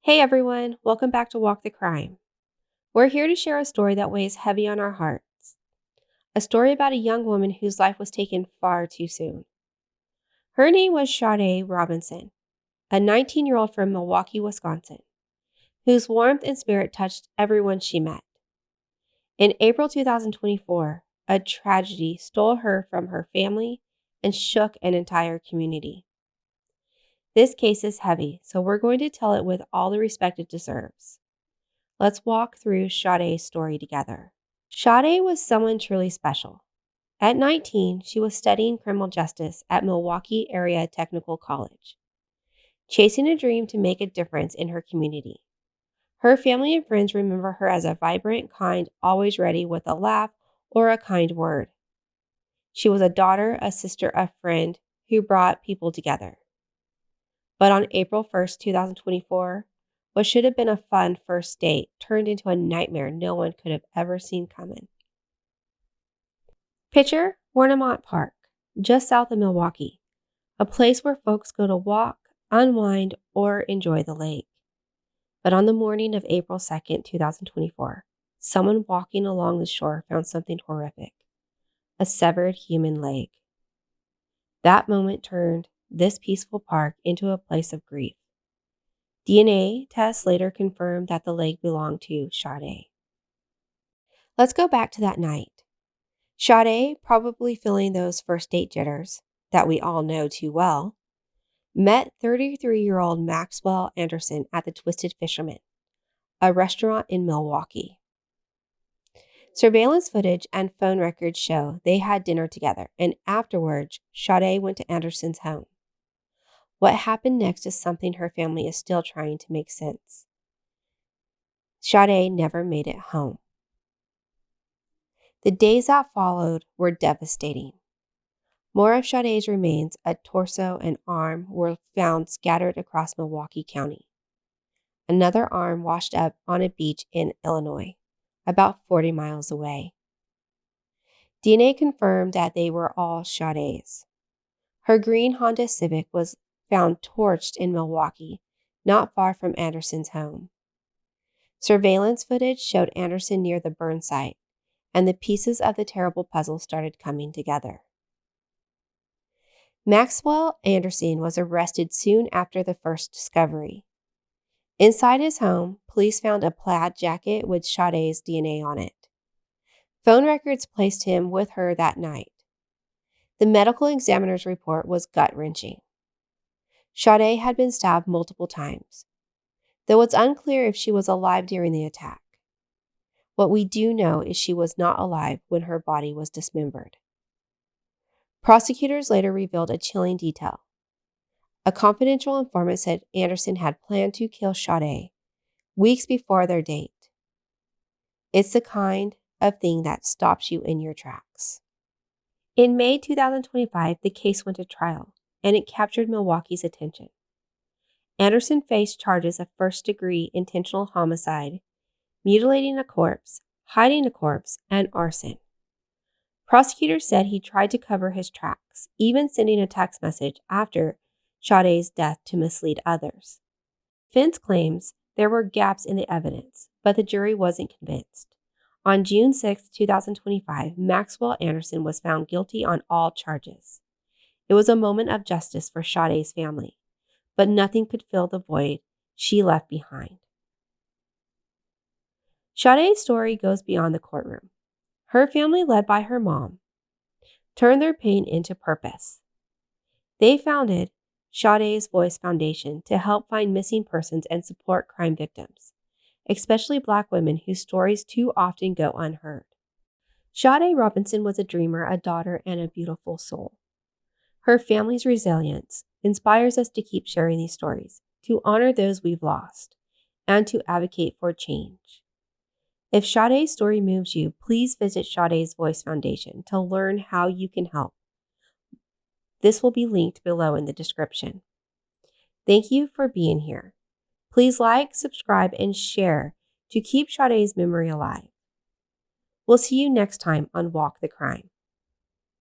Hey everyone, welcome back to Walk the Crime. We're here to share a story that weighs heavy on our hearts. A story about a young woman whose life was taken far too soon. Her name was Sade Robinson, a 19-year-old from Milwaukee, Wisconsin, whose warmth and spirit touched everyone she met. In April 2024, a tragedy stole her from her family and shook an entire community. This case is heavy, so we're going to tell it with all the respect it deserves. Let's walk through Sade's story together. Sade was someone truly special. At 19, she was studying criminal justice at Milwaukee Area Technical College, chasing a dream to make a difference in her community. Her family and friends remember her as a vibrant, kind, always ready with a laugh or a kind word. She was a daughter, a sister, a friend who brought people together. But on April 1st, 2024, what should have been a fun first date turned into a nightmare no one could have ever seen coming. Picture Warnemont Park, just south of Milwaukee, a place where folks go to walk, unwind, or enjoy the lake. But on the morning of April 2nd, 2024, someone walking along the shore found something horrific: a severed human leg. That moment turned this peaceful park into a place of grief. DNA tests later confirmed that the leg belonged to Sade. Let's go back to that night. Sade, probably feeling those first date jitters that we all know too well, met 33-year-old Maxwell Anderson at the Twisted Fisherman, a restaurant in Milwaukee. Surveillance footage and phone records show they had dinner together, and afterwards, Sade went to Anderson's home. What happened next is something her family is still trying to make sense. Sade never made it home. The days that followed were devastating. More of Sade's remains, a torso and arm, were found scattered across Milwaukee County. Another arm washed up on a beach in Illinois, about 40 miles away. DNA confirmed that they were all Sade's. Her green Honda Civic was found torched in Milwaukee, not far from Anderson's home. Surveillance footage showed Anderson near the burn site, and the pieces of the terrible puzzle started coming together. Maxwell Anderson was arrested soon after the first discovery. Inside his home, police found a plaid jacket with Sade's DNA on it. Phone records placed him with her that night. The medical examiner's report was gut-wrenching. Sade had been stabbed multiple times, though it's unclear if she was alive during the attack. What we do know is she was not alive when her body was dismembered. Prosecutors later revealed a chilling detail. A confidential informant said Anderson had planned to kill Sade weeks before their date. It's the kind of thing that stops you in your tracks. In May 2025, the case went to trial, and it captured Milwaukee's attention. Anderson faced charges of first-degree intentional homicide, mutilating a corpse, hiding a corpse, and arson. Prosecutors said he tried to cover his tracks, even sending a text message after Sade's death to mislead others. Defense claims there were gaps in the evidence, but the jury wasn't convinced. On June 6, 2025, Maxwell Anderson was found guilty on all charges. It was a moment of justice for Sade's family, but nothing could fill the void she left behind. Sade's story goes beyond the courtroom. Her family, led by her mom, turned their pain into purpose. They founded Sade's Voice Foundation to help find missing persons and support crime victims, especially Black women whose stories too often go unheard. Sade Robinson was a dreamer, a daughter, and a beautiful soul. Her family's resilience inspires us to keep sharing these stories, to honor those we've lost, and to advocate for change. If Sade's story moves you, please visit Sade's Voice Foundation to learn how you can help. This will be linked below in the description. Thank you for being here. Please like, subscribe, and share to keep Sade's memory alive. We'll see you next time on Walk the Crime.